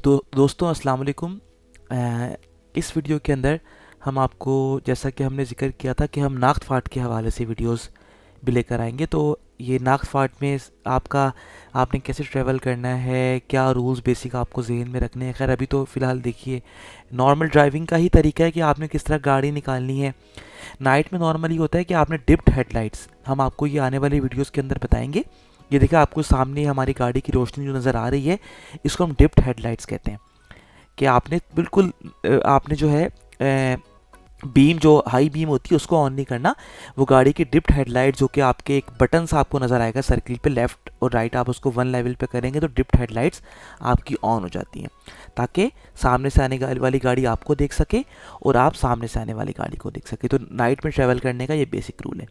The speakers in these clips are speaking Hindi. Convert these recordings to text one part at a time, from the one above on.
दोस्तों अस्सलाम वालेकुम। इस वीडियो के अंदर हम आपको, जैसा कि हमने जिक्र किया था कि हम नाख्त फाट के हवाले से वीडियोस भी लेकर आएंगे। तो ये नाख्त फाट में आपने कैसे ट्रैवल करना है, क्या रूल्स बेसिक आपको जहन में रखने हैं। खैर अभी तो फ़िलहाल देखिए नॉर्मल ड्राइविंग का ही तरीका है कि आपने किस तरह गाड़ी निकालनी है। नाइट में नॉर्मली होता है कि आपने डिप्ड हेडलाइट्स, हम आपको ये आने वाली वीडियोज़ के अंदर बताएंगे। ये देखिए आपको सामने हमारी गाड़ी की रोशनी जो नज़र आ रही है, इसको हम डिप्ड हेडलाइट्स कहते हैं। कि आपने बिल्कुल आपने जो है बीम, जो हाई बीम होती है उसको ऑन नहीं करना। वो गाड़ी की डिप्ड हेडलाइट जो कि आपके एक बटन सा आपको नज़र आएगा सर्किल पे, लेफ़्ट और राइट आप उसको वन लेवल पे करेंगे तो डिप्ड हेडलाइट्स आपकी ऑन हो जाती हैं, ताकि सामने से आने वाली गाड़ी आपको देख सके और आप सामने से आने वाली गाड़ी को देख सके। तो नाइट में ट्रैवल करने का ये बेसिक रूल है।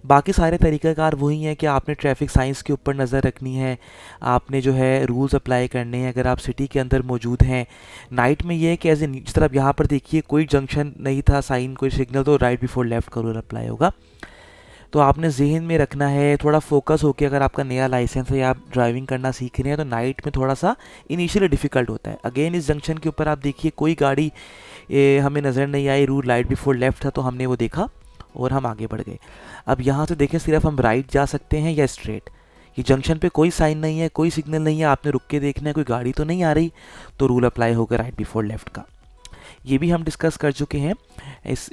बाकी सारे तरीक़ाकार वही हैं कि आपने ट्रैफिक साइंस के ऊपर नज़र रखनी है, आपने जो है रूल्स अप्लाई करने हैं अगर आप सिटी के अंदर मौजूद हैं। नाइट में ये है कि जिस तरह यहाँ पर देखिए कोई जंक्शन नहीं था, साइन कोई सिग्नल, तो राइट बिफोर लेफ़्ट का रूल अप्लाई होगा। तो आपने जहन में रखना है, थोड़ा फोकस होकर, अगर आपका नया लाइसेंस है या आप ड्राइविंग करना सीख रहे हैं तो नाइट में थोड़ा सा इनिशियली डिफ़िकल्ट होता है। अगेन इस जंक्शन के ऊपर आप देखिए कोई गाड़ी हमें नज़र नहीं आई, रूल राइट बिफोर लेफ़्ट था तो हमने वो देखा और हम आगे बढ़ गए। अब यहाँ से देखें सिर्फ हम राइट जा सकते हैं या स्ट्रेट। ये जंक्शन पे कोई साइन नहीं है, कोई सिग्नल नहीं है, आपने रुक के देखना है, कोई गाड़ी तो नहीं आ रही, तो रूल अप्लाई होगा राइट बिफोर लेफ़्ट का। ये भी हम डिस्कस कर चुके हैं इस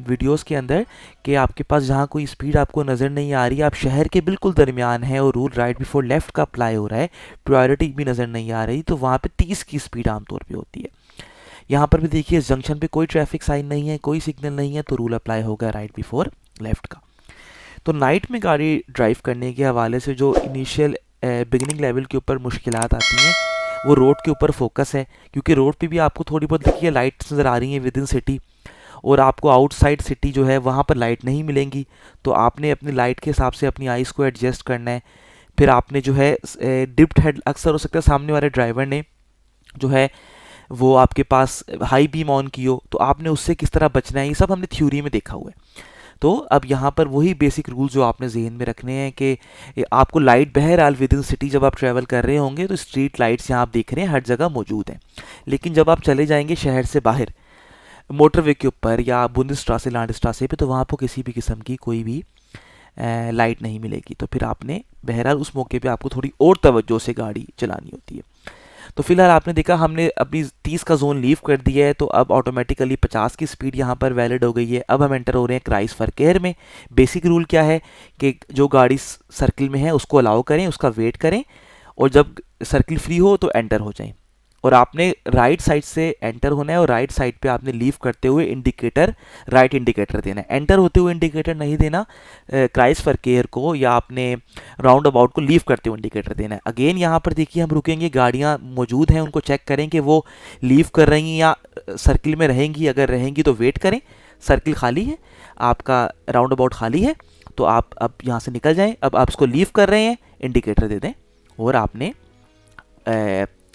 वीडियोस के अंदर कि आपके पास जहाँ कोई स्पीड आपको नज़र नहीं आ रही, आप शहर के बिल्कुल दरमियान है और रूल राइट बिफोर लेफ़्ट का अप्लाई हो रहा है, प्रायोरिटी भी नज़र नहीं आ रही, तो वहाँ पे 30 की स्पीड आमतौर पे होती है। यहाँ पर भी देखिए इस जंक्शन पे कोई ट्रैफिक साइन नहीं है, कोई सिग्नल नहीं है, तो रूल अप्लाई होगा राइट बिफोर लेफ़्ट का। तो नाइट में गाड़ी ड्राइव करने के हवाले से जो इनिशियल बिगिनिंग लेवल के ऊपर मुश्किलात आती हैं, वो रोड के ऊपर फोकस है, क्योंकि रोड पे भी आपको थोड़ी बहुत देखिए लाइट्स नज़र आ रही हैं विद इन सिटी, और आपको आउटसाइड सिटी जो है वहाँ पर लाइट नहीं मिलेंगी। तो आपने अपनी लाइट के हिसाब से अपनी आइज़ को एडजस्ट करना है। फिर आपने जो है डिप्ड हेड, अक्सर हो सकता है सामने वाले ड्राइवर ने जो है वो आपके पास हाई बीम ऑन की हो, तो आपने उससे किस तरह बचना है, ये सब हमने थ्योरी में देखा हुआ है। तो अब यहाँ पर वही बेसिक रूल जो आपने जहन में रखने हैं कि आपको लाइट बहरहाल विद इन सिटी जब आप ट्रैवल कर रहे होंगे तो स्ट्रीट लाइट्स यहाँ आप देख रहे हैं हर जगह मौजूद हैं। लेकिन जब आप चले जाएंगे शहर से बाहर मोटरवे के ऊपर या बुंदेसट्रासे लैंडस्ट्रासे पे, तो वहाँ पर किसी भी किस्म की कोई भी लाइट नहीं मिलेगी। तो फिर आपने बहरहाल उस मौके पे आपको थोड़ी और तवज्जो से गाड़ी चलानी होती है। तो फिलहाल आपने देखा हमने अभी 30 का जोन लीव कर दिया है, तो अब ऑटोमेटिकली 50 की स्पीड यहाँ पर वैलिड हो गई है। अब हम एंटर हो रहे हैं क्राइस्ट फरकेर में। बेसिक रूल क्या है कि जो गाड़ी सर्किल में है उसको अलाउ करें, उसका वेट करें, और जब सर्किल फ्री हो तो एंटर हो जाएं। और आपने राइट साइड से एंटर होना है और राइट साइड पे आपने लीव करते हुए इंडिकेटर, राइट इंडिकेटर देना है। एंटर होते हुए इंडिकेटर नहीं देना क्राइस्ट फरकेर को, या आपने राउंड अबाउट को लीव करते हुए इंडिकेटर देना है। अगेन यहाँ पर देखिए हम रुकेंगे, गाड़ियाँ मौजूद हैं, उनको चेक करें कि वो लीव कर रही हैं या सर्किल में रहेंगी। अगर रहेंगी तो वेट करें, सर्किल खाली है, आपका राउंड अबाउट खाली है, तो आप अब यहाँ से निकल जाएँ। अब आप इसको लीव कर रहे हैं, इंडिकेटर दे दें और आपने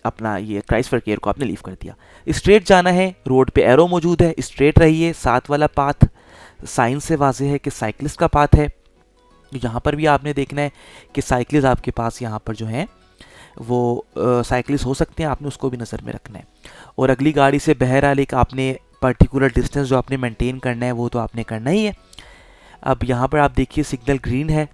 अपना ये क्राइस्ट फरकेर को आपने लीव कर दिया। स्ट्रेट जाना है, रोड पे एरो मौजूद है, स्ट्रेट रहिए। साथ वाला पाथ साइन से वाज़ेह है कि साइकिलिस्ट का पाथ है। यहाँ पर भी आपने देखना है कि साइकिलिस्ट आपके पास यहाँ पर जो हैं वो साइकिलिस्ट हो सकते हैं, आपने उसको भी नज़र में रखना है। और अगली गाड़ी से बहरहाल एक आपने पर्टिकुलर डिस्टेंस जो आपने मेंटेन करना है वो तो आपने करना ही है। अब यहाँ पर आप देखिए सिग्नल ग्रीन है,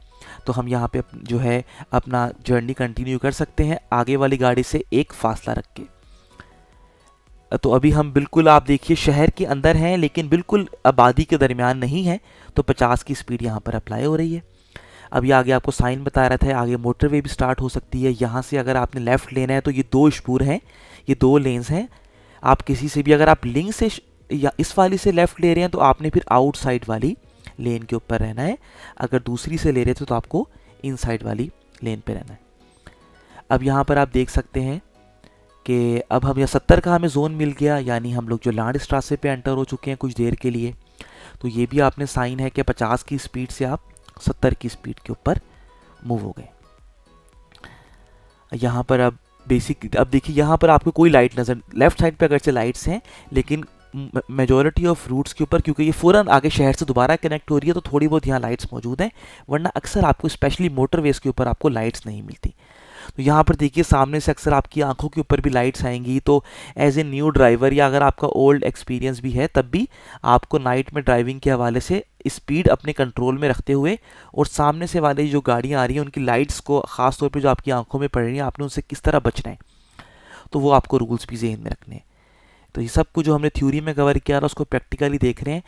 तो हम यहाँ पे जो है अपना जर्नी कंटिन्यू कर सकते हैं आगे वाली गाड़ी से एक फासला रख के। तो अभी हम बिल्कुल, आप देखिए शहर के अंदर हैं लेकिन बिल्कुल आबादी के दरमियान नहीं है, तो 50 की स्पीड यहाँ पर अप्लाई हो रही है। अभी आगे आपको साइन बता रहा था, आगे मोटरवे भी स्टार्ट हो सकती है। यहाँ से अगर आपने लेफ़्ट लेना है तो ये 2 शपूर हैं, ये 2 लेन्स हैं। आप किसी से भी, अगर आप लिंक से या इस वाली से लेफ़्ट ले रहे हैं तो आपने फिर आउटसाइड वाली लेन के ऊपर रहना है। अगर दूसरी से ले रहे थे तो आपको इनसाइड वाली लेन पे रहना है। अब यहाँ पर आप देख सकते हैं कि अब हम 70 का हमें जोन मिल गया, यानी हम लोग जो लैंडस्ट्रासे पे एंटर हो चुके हैं कुछ देर के लिए। तो ये भी आपने साइन है कि 50 की स्पीड से आप 70 की स्पीड के ऊपर मूव हो गए। यहाँ पर अब बेसिक, अब देखिए यहाँ पर आपको कोई लाइट नज़र, लेफ़्ट साइड पे अगरचे लाइट्स हैं लेकिन मेजॉरिटी ऑफ रूट्स के ऊपर, क्योंकि ये फ़ौरन आगे शहर से दोबारा कनेक्ट हो रही है, तो थोड़ी बहुत यहाँ लाइट्स मौजूद हैं, वरना अक्सर आपको स्पेशली मोटरवेज़ के ऊपर आपको लाइट्स नहीं मिलती। तो यहाँ पर देखिए सामने से अक्सर आपकी आंखों के ऊपर भी लाइट्स आएंगी। तो एज ए न्यू ड्राइवर या अगर आपका ओल्ड एक्सपीरियंस भी है तब भी आपको नाइट में ड्राइविंग के हवाले से स्पीड अपने कंट्रोल में रखते हुए और सामने से वाले जो गाड़ियाँ आ रही हैं उनकी लाइट्स को ख़ास तौर पे जो आपकी आंखों में पड़ रही हैं आपने उनसे किस तरह बचना है, तो वो आपको रूल्स भी जहन में रखने हैं। तो ये सब कुछ जो हमने थ्योरी में कवर किया था उसको प्रैक्टिकली देख रहे हैं।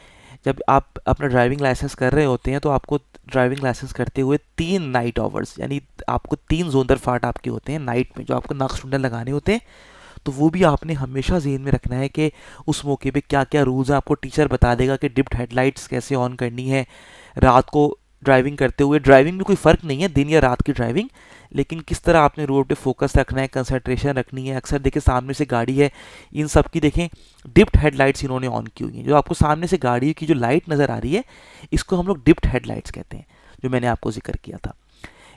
जब आप अपना ड्राइविंग लाइसेंस कर रहे होते हैं तो आपको ड्राइविंग लाइसेंस करते हुए 3 नाइट आवर्स यानी आपको 3 जोंदर फाट आपके होते हैं नाइट में जो आपको नाकशुंडल लगाने होते हैं। तो वो भी आपने हमेशा ज़हन में रखना है कि उस मौके पे क्या क्या रूल्स हैं। आपको टीचर बता देगा कि डिप्ड हेडलाइट्स कैसे ऑन करनी है। रात को ड्राइविंग करते हुए, ड्राइविंग में कोई फ़र्क नहीं है दिन या रात की ड्राइविंग, लेकिन किस तरह आपने रोड पे फोकस रखना है, कंसंट्रेशन रखनी है। अक्सर देखिए सामने से गाड़ी है, इन सब की देखें डिप्ड हेडलाइट्स इन्होंने ऑन की हुई हैं। जो आपको सामने से गाड़ी की जो लाइट नज़र आ रही है इसको हम लोग डिप्ड हेडलाइट्स कहते हैं, जो मैंने आपको जिक्र किया था।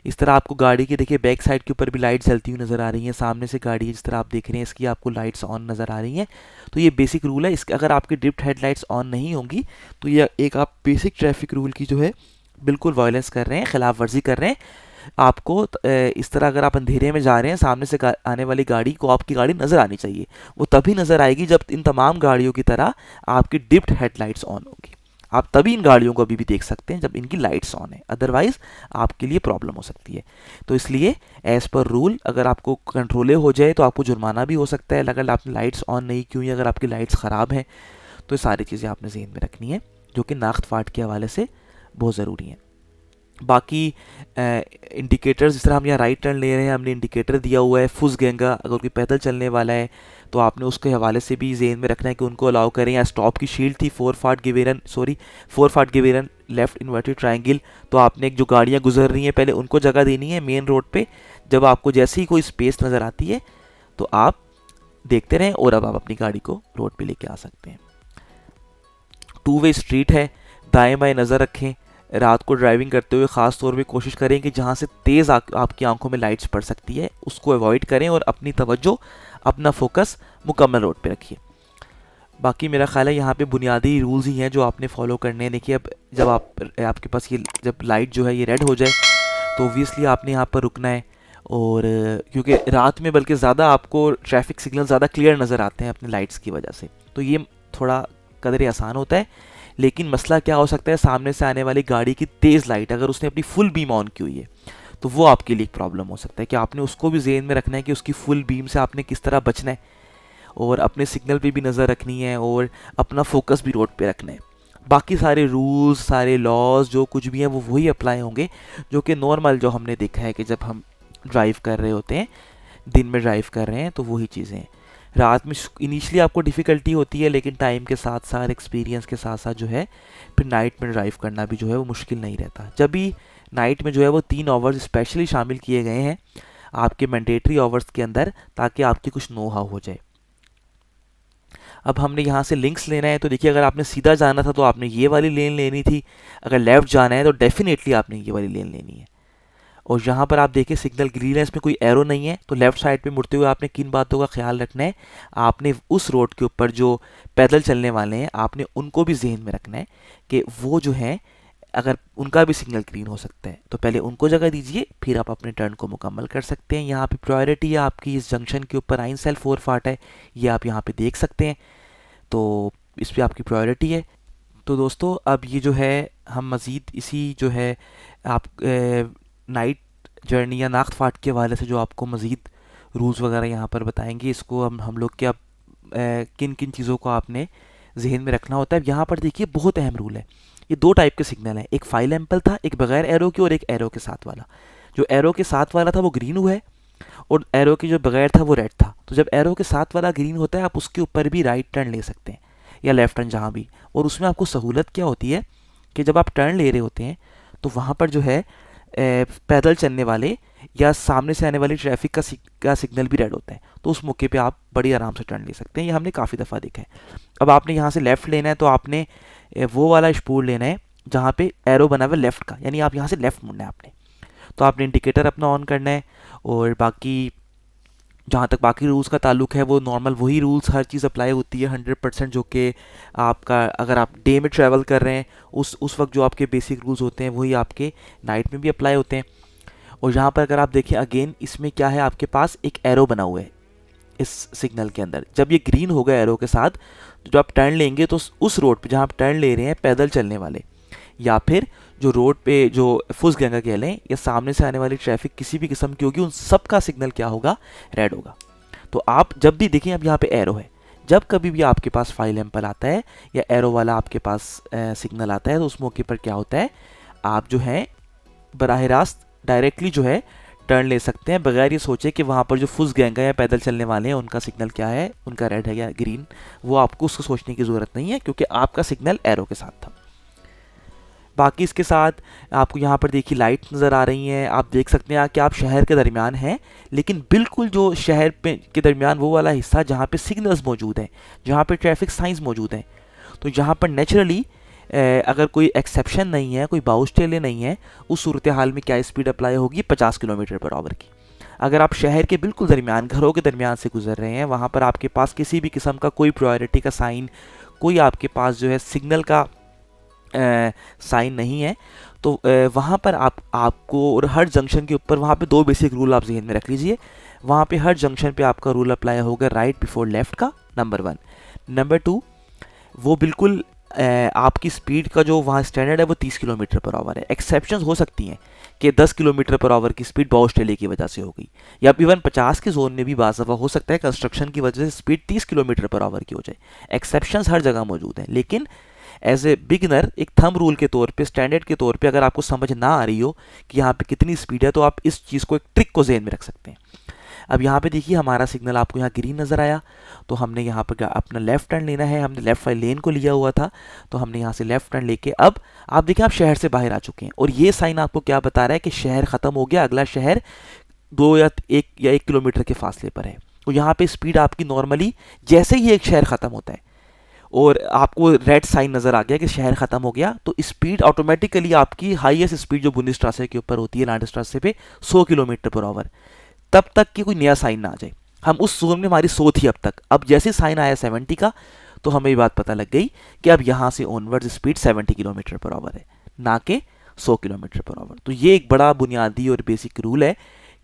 इस तरह आपको गाड़ी के देखिए बैक साइड के ऊपर भी लाइट जलती हुई नज़र आ रही हैं। सामने से गाड़ी है जिस तरह आप देख रहे हैं इसकी आपको लाइट्स ऑन नज़र आ रही हैं। तो ये बेसिक रूल है। इसके अगर आपकी डिप्ड हेडलाइट्स ऑन नहीं होंगी तो ये एक आप बेसिक ट्रैफिक रूल की जो है बिल्कुल वायलेंस कर रहे हैं, खिलाफ वर्जी कर रहे हैं। आपको इस तरह अगर आप अंधेरे में जा रहे हैं सामने से आने वाली गाड़ी को आपकी गाड़ी नज़र आनी चाहिए। वो तभी नज़र आएगी जब इन तमाम गाड़ियों की तरह आपकी डिप्ड हेडलाइट्स ऑन होगी। आप तभी इन गाड़ियों को अभी भी देख सकते हैं जब इनकी लाइट्स ऑन है, अदरवाइज आपके लिए प्रॉब्लम हो सकती है। तो इसलिए एज पर रूल अगर आपको कंट्रोले हो जाए तो आपको जुर्माना भी हो सकता है अगर आपने लाइट्स ऑन नहीं की हुई, अगर आपकी लाइट्स ख़राब हैं। तो ये सारी चीज़ें आपने ज़हन में रखनी है जो कि नाख्त फाट के हवाले से बहुत ज़रूरी हैं। बाकी इंडिकेटर्स, जिस तरह हम यहाँ राइट टर्न ले रहे हैं हमने इंडिकेटर दिया हुआ है। फुसगेंगा अगर कोई पैदल चलने वाला है तो आपने उसके हवाले से भी जेहन में रखना है कि उनको अलाउ करें। या स्टॉप की शील्ड थी 4 फाट गिवेरन लेफ्ट इन्वर्टेड ट्रायंगल, तो आपने एक जो गाड़ियाँ गुजर रही हैं पहले उनको जगह देनी है मेन रोड पे। जब आपको जैसे ही कोई स्पेस नज़र आती है तो आप देखते रहें और अब आप अपनी गाड़ी को रोड पे लेके आ सकते हैं। 2 वे स्ट्रीट है, दाएं बाएं नज़र रखें। रात को ड्राइविंग करते हुए ख़ास तौर पे कोशिश करें कि जहाँ से तेज़ आपकी आंखों में लाइट्स पड़ सकती है उसको अवॉइड करें और अपनी तवज्जो, अपना फोकस मुकम्मल रोड पे रखिए। बाकी मेरा ख्याल है यहाँ पे बुनियादी रूल्स ही हैं जो आपने फॉलो करने हैं। देखिए अब जब आपके पास ये जब लाइट जो है ये रेड हो जाए तो ओबियसली आपने यहाँ पर रुकना है। और क्योंकि रात में बल्कि ज़्यादा आपको ट्रैफिक सिग्नल ज़्यादा क्लियर नज़र आते हैं अपनी लाइट्स की वजह से, तो ये थोड़ा कदर आसान होता है। लेकिन मसला क्या हो सकता है, सामने से आने वाली गाड़ी की तेज़ लाइट अगर उसने अपनी फुल बीम ऑन की हुई है तो वो आपके लिए एक प्रॉब्लम हो सकता है कि आपने उसको भी जेहन में रखना है कि उसकी फुल बीम से आपने किस तरह बचना है और अपने सिग्नल पे भी नज़र रखनी है और अपना फोकस भी रोड पे रखना है। बाकी सारे रूल्स, सारे लॉज जो कुछ भी हैं वो वही अप्लाई होंगे जो कि नॉर्मल जो हमने देखा है कि जब हम ड्राइव कर रहे होते हैं, दिन में ड्राइव कर रहे हैं तो वही चीज़ें हैं। रात में इनिशियली आपको डिफ़िकल्टी होती है लेकिन टाइम के साथ साथ, एक्सपीरियंस के साथ साथ जो है फिर नाइट में ड्राइव करना भी जो है वो मुश्किल नहीं रहता। जब भी नाइट में जो है वो 3 आवर्स स्पेशली शामिल किए गए हैं आपके मैंडेटरी आवर्स के अंदर ताकि आपकी कुछ नो हाउ हो जाए। अब हमने यहाँ से लिंक्स लेना है तो देखिए अगर आपने सीधा जाना था तो आपने ये वाली लेन लेनी थी, अगर लेफ़्ट जाना है तो डेफिनेटली आपने ये वाली लेन लेनी है। और यहाँ पर आप देखिए सिग्नल ग्रीन है, इसमें कोई एरो नहीं है, तो लेफ़्ट साइड पे मुड़ते हुए आपने किन बातों का ख्याल रखना है, आपने उस रोड के ऊपर जो पैदल चलने वाले हैं आपने उनको भी जहन में रखना है कि वो जो है अगर उनका भी सिग्नल ग्रीन हो सकता है तो पहले उनको जगह दीजिए, फिर आप अपने टर्न को मुकम्मल कर सकते हैं। यहाँ पे प्रायोरिटी है आपकी इस जंक्शन के ऊपर, आइन सेल 4 फाट है, ये आप यहाँ पे देख सकते हैं, तो इस पर आपकी प्रायोरिटी है। तो दोस्तों अब ये जो है हम मज़ीद इसी जो है आप नाइट जर्नी या नाख्त फाट के हवाले से जो आपको मज़ीद रूल्स वगैरह यहाँ पर बताएंगे, इसको हम लोग क्या किन किन चीज़ों को आपने जहन में रखना होता है। यहाँ पर देखिए बहुत अहम रूल है, ये 2 टाइप के सिग्नल हैं, एक फाइल एम्पल था, एक बगैर एरो के और एक एरो के साथ वाला। जो एरो के साथ वाला था वो ग्रीन हुआ है और एरो के जो बगैर था वो रेड था। तो जब एरो के साथ वाला ग्रीन होता है आप उसके ऊपर भी राइट टर्न ले सकते हैं या लेफ़्ट टर्न जहाँ भी। और उसमें आपको सहूलत क्या होती है कि जब आप टर्न ले रहे होते हैं तो वहाँ पर जो है पैदल चलने वाले या सामने से आने वाली ट्रैफिक का सिग्नल भी रेड होता है, तो उस मौके पे आप बड़ी आराम से टर्न ले सकते हैं। ये हमने काफ़ी दफ़ा देखा है। अब आपने यहाँ से लेफ़्ट लेना है तो आपने वो वाला स्पूर लेना है जहाँ पे एरो बना हुआ है लेफ़्ट का, यानी आप यहाँ से लेफ़्ट मुड़ना है आपने। तो आपने इंडिकेटर अपना ऑन करना है और बाकी जहाँ तक बाकी रूल्स का ताल्लुक है वो नॉर्मल वही रूल्स हर चीज़ अप्लाई होती है 100%, जो कि आपका अगर आप डे में ट्रैवल कर रहे हैं उस वक्त जो आपके बेसिक रूल्स होते हैं वही आपके नाइट में भी अप्लाई होते हैं। और यहाँ पर अगर आप देखें अगेन इसमें क्या है, आपके पास एक एरो बना हुआ है इस सिग्नल के अंदर। जब ये ग्रीन होगा एरो के साथ, तो जब आप टर्न लेंगे तो उस रोड पे जहाँ आप टर्न ले रहे हैं पैदल चलने वाले, या फिर जो रोड पे जो फुसगैंगर कह लें, या सामने से आने वाली ट्रैफिक किसी भी किस्म की होगी, उन सब का सिग्नल क्या होगा, रेड होगा। तो आप जब भी देखें, अब यहाँ पे एरो है, जब कभी भी आपके पास फाइल एम्पल आता है या एरो वाला आपके पास सिग्नल आता है, तो उस मौके पर क्या होता है, आप जो है बराह रास्त डायरेक्टली जो है टर्न ले सकते हैं, बगैर ये सोचे कि वहाँ पर जो फुसगैंगर या पैदल चलने वाले हैं उनका सिग्नल क्या है, उनका रेड है या ग्रीन। वो आपको उसको सोचने की ज़रूरत नहीं है, क्योंकि आपका सिग्नल एरो के साथ था। बाकी इसके साथ आपको यहाँ पर देखिए लाइट नज़र आ रही हैं। आप देख सकते हैं कि आप शहर के दरमियान हैं, लेकिन बिल्कुल जो शहर पे के दरमियान वो वाला हिस्सा जहाँ पे सिग्नल्स मौजूद हैं, जहाँ पे ट्रैफिक साइंस मौजूद हैं, तो यहाँ पर नेचुरली अगर कोई एक्सेप्शन नहीं है, कोई बाउस टेले नहीं है, उस सूरत हाल में क्या स्पीड अप्लाई होगी, 50 किलोमीटर पर आवर की। अगर आप शहर के बिल्कुल दरमियान, घरों के दरमियान से गुजर रहे हैं, वहाँ पर आपके पास किसी भी किस्म का कोई प्रायोरिटी का साइन, कोई आपके पास जो है सिग्नल का साइन नहीं है, तो वहाँ पर आपको और हर जंक्शन के ऊपर वहाँ पे दो बेसिक रूल आप जहन में रख लीजिए। वहाँ पे हर जंक्शन पे आपका रूल अप्लाई होगा राइट बिफोर लेफ्ट का, नंबर 1। नंबर 2, वो बिल्कुल आपकी स्पीड का जो वहाँ स्टैंडर्ड है वो 30 किलोमीटर पर आवर है। एक्सेप्शंस हो सकती हैं कि 10 किलोमीटर पर आवर की स्पीड ऑस्ट्रेलिया की वजह से हो गई, या इवन 50 के जोन में भी बाज़ दफ़ा हो सकता है कंस्ट्रक्शन की वजह से स्पीड 30 किलोमीटर पर आवर की हो जाए। एक्सेप्शंस हर जगह मौजूद हैं, लेकिन एज ए बिगिनर एक थंब रूल के तौर पे, स्टैंडर्ड के तौर पे, अगर आपको समझ ना आ रही हो कि यहाँ पे कितनी स्पीड है, तो आप इस चीज़ को, एक ट्रिक को ज़हन में रख सकते हैं। अब यहाँ पे देखिए हमारा सिग्नल आपको यहाँ ग्रीन नज़र आया, तो हमने यहाँ पर अपना लेफ़्ट टर्न लेना है। हमने लेफ़्ट वाली लेन को लिया हुआ था, तो हमने यहाँ से लेफ़्ट टर्न लेके अब आप देखिए आप शहर से बाहर आ चुके हैं, और ये साइन आपको क्या बता रहा है कि शहर ख़त्म हो गया, अगला शहर 1 किलोमीटर के फासले पर है। तो यहाँ पे स्पीड आपकी नॉर्मली जैसे ही एक शहर ख़त्म होता है और आपको रेड साइन नज़र आ गया कि शहर ख़त्म हो गया, तो स्पीड ऑटोमेटिकली आपकी हाईएस्ट स्पीड जो बुनिस ट्रासे के ऊपर होती है, लांडस ट्रासे पे 100 किलोमीटर पर आवर, तब तक कि कोई नया साइन ना आ जाए। हम उस जोन में हमारी 100 थी अब तक, अब जैसे साइन आया 70 का, तो हमें ये बात पता लग गई कि अब यहाँ से onward speed 70 kilometre per hour है, ना कि 100 किलोमीटर पर आवर। तो ये एक बड़ा बुनियादी और बेसिक रूल है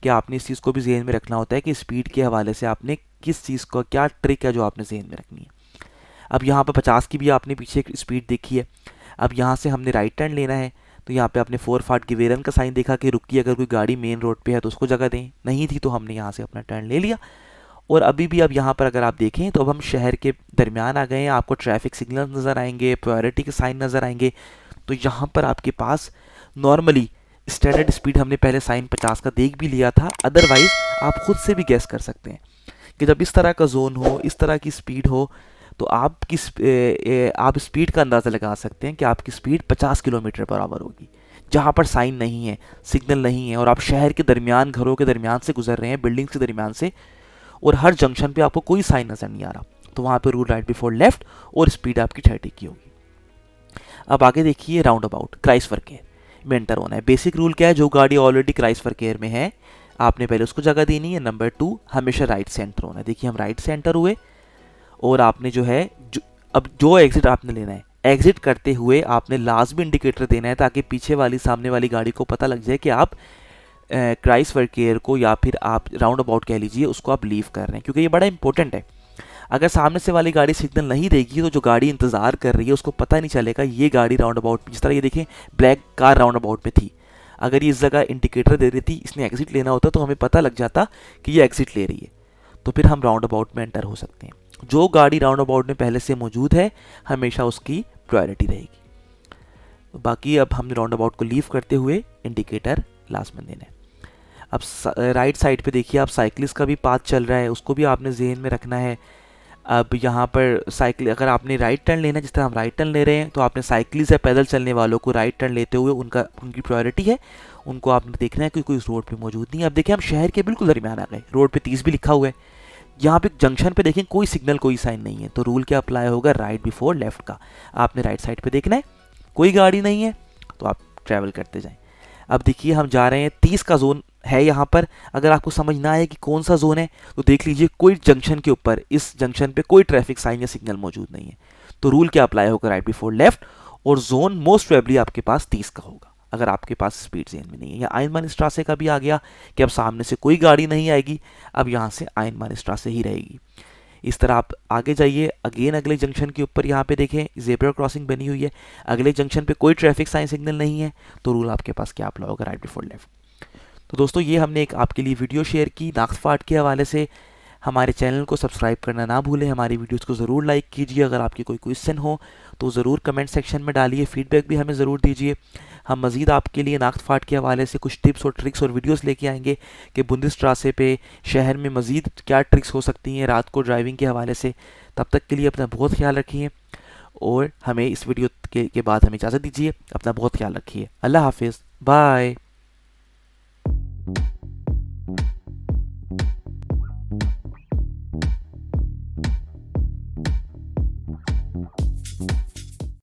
कि आपने इस चीज़ को भी जहन में रखना होता है कि स्पीड के हवाले से आपने किस चीज़ को, क्या ट्रिक है जो आपने जहन में रखनी है। अब यहाँ पर 50 की भी आपने पीछे स्पीड देखी है। अब यहाँ से हमने राइट टर्न लेना है, तो यहाँ पे आपने 4 फाट की वेरन का साइन देखा कि रुकिए, अगर कोई गाड़ी मेन रोड पे है तो उसको जगह दें, नहीं थी तो हमने यहाँ से अपना टर्न ले लिया। और अभी भी अब यहाँ पर अगर आप देखें तो अब हम शहर के दरमियान आ गए हैं, आपको ट्रैफिक सिग्नल नज़र आएंगे, प्रायोरिटी के साइन नज़र आएंगे। तो यहाँ पर आपके पास नॉर्मली स्टैंडर्ड स्पीड हमने पहले साइन 50 का देख भी लिया था, अदरवाइज़ आप खुद से भी गैस कर सकते हैं कि जब इस तरह का जोन हो, इस तरह की स्पीड हो, तो आप स्पीड का अंदाज़ा लगा सकते हैं कि आपकी स्पीड 50 किलोमीटर पर आवर होगी, जहाँ पर साइन नहीं है, सिग्नल नहीं है, और आप शहर के दरमियान, घरों के दरमियान से गुजर रहे हैं, बिल्डिंग्स के दरमियान से, और हर जंक्शन पे आपको कोई साइन नज़र नहीं आ रहा, तो वहाँ पे रूल राइट बिफोर लेफ्ट और स्पीड आपकी 30 की होगी। अब आगे देखिए राउंड अबाउट क्राइसफर केयर में एंटर होना है। बेसिक रूल क्या है, जो गाड़ी ऑलरेडी क्राइसफर केयर में है आपने पहले उसको जगह देनी है। नंबर 2, हमेशा राइट से एंटर होना है। देखिए हम राइट से एंटर हुए, और आपने जो है अब जो एग्जिट आपने लेना है, एग्जिट करते हुए आपने लाजमी इंडिकेटर देना है, ताकि पीछे वाली, सामने वाली गाड़ी को पता लग जाए कि आप क्राइसफर केयर को, या फिर आप राउंड अबाउट कह लीजिए, उसको आप लीव कर रहे हैं, क्योंकि ये बड़ा इंपॉर्टेंट है। अगर सामने से वाली गाड़ी सिग्नल नहीं देगी तो जो गाड़ी इंतज़ार कर रही है उसको पता नहीं चलेगा ये गाड़ी राउंड अबाउट, जिस तरह ये देखें ब्लैक कार राउंड अबाउट में थी, अगर ये इस जगह इंडिकेटर दे रही थी, इसने एग्जिट लेना होता तो हमें पता लग जाता कि ये एग्जिट ले रही है, तो फिर हम राउंड अबाउट में एंटर हो सकते हैं। जो गाड़ी राउंड अबाउट में पहले से मौजूद है हमेशा उसकी प्रायोरिटी रहेगी। बाकी अब हमने राउंड अबाउट को लीव करते हुए इंडिकेटर लास्ट में देना है। अब राइट साइड पे देखिए आप साइकिलिस्ट का भी पाथ चल रहा है, उसको भी आपने जहन में रखना है। अब यहाँ पर साइकिल, अगर आपने राइट टर्न लेना है, जिस तरह हम राइट टर्न ले रहे हैं, तो आपने साइकिलिस्ट या पैदल चलने वालों को राइट टर्न लेते हुए उनकी प्रायोरिटी है, उनको आपने देखना है कि कोई इस रोड पे मौजूद नहीं है। अब देखिए हम शहर के बिल्कुल दरमियान आ गए, रोड पे 30 भी लिखा हुआ है, यहाँ पे जंक्शन पे देखें कोई सिग्नल, कोई साइन नहीं है, तो रूल क्या अप्लाई होगा, राइट बिफोर लेफ्ट का। आपने राइट साइड पे देखना है, कोई गाड़ी नहीं है तो आप ट्रैवल करते जाएं। अब देखिए हम जा रहे हैं, 30 का जोन है यहाँ पर। अगर आपको समझ ना आए कि कौन सा जोन है तो देख लीजिए कोई जंक्शन के ऊपर, इस जंक्शन पे कोई ट्रैफिक साइन या सिग्नल मौजूद नहीं है, तो रूल क्या अप्लाई होगा, राइट बिफोर लेफ्ट, और जोन मोस्ट प्रोबेबली आपके पास 30 का होगा। अगर आपके पास स्पीड जेन में नहीं है। या आइनमान स्ट्रासे का भी आ गया कि अब सामने से कोई गाड़ी नहीं आएगी, अब यहाँ से आइनमान स्ट्रासे ही रहेगी। इस तरह आप आगे जाइए, अगेन अगले जंक्शन के ऊपर यहाँ पे देखें जेब्रा क्रॉसिंग बनी हुई है, अगले जंक्शन पे कोई ट्रैफिक साइन सिग्नल नहीं है, तो रूल आपके पास क्या अप्लाई होगा, राइट बिफोर लेफ्ट। तो दोस्तों ये हमने एक आपके लिए वीडियो शेयर की नाक्स फाट के हवाले से। हमारे चैनल को सब्सक्राइब करना ना भूलें, हमारी वीडियोस को ज़रूर लाइक कीजिए। अगर आपकी कोई क्वेश्चन हो तो ज़रूर कमेंट सेक्शन में डालिए, फीडबैक भी हमें ज़रूर दीजिए। हम मज़ीद आपके लिए नाक्स फाट के हवाले से कुछ टिप्स और ट्रिक्स और वीडियोस लेके आएंगे कि बुंदेसट्रासे पे शहर में मज़ीद क्या ट्रिक्स हो सकती हैं रात को ड्राइविंग के हवाले से। तब तक के लिए अपना बहुत ख्याल रखिए और हमें इस वीडियो के बाद हमें इजाज़त दीजिए। अपना बहुत ख्याल रखिए। अल्लाह हाफिज़, बाय।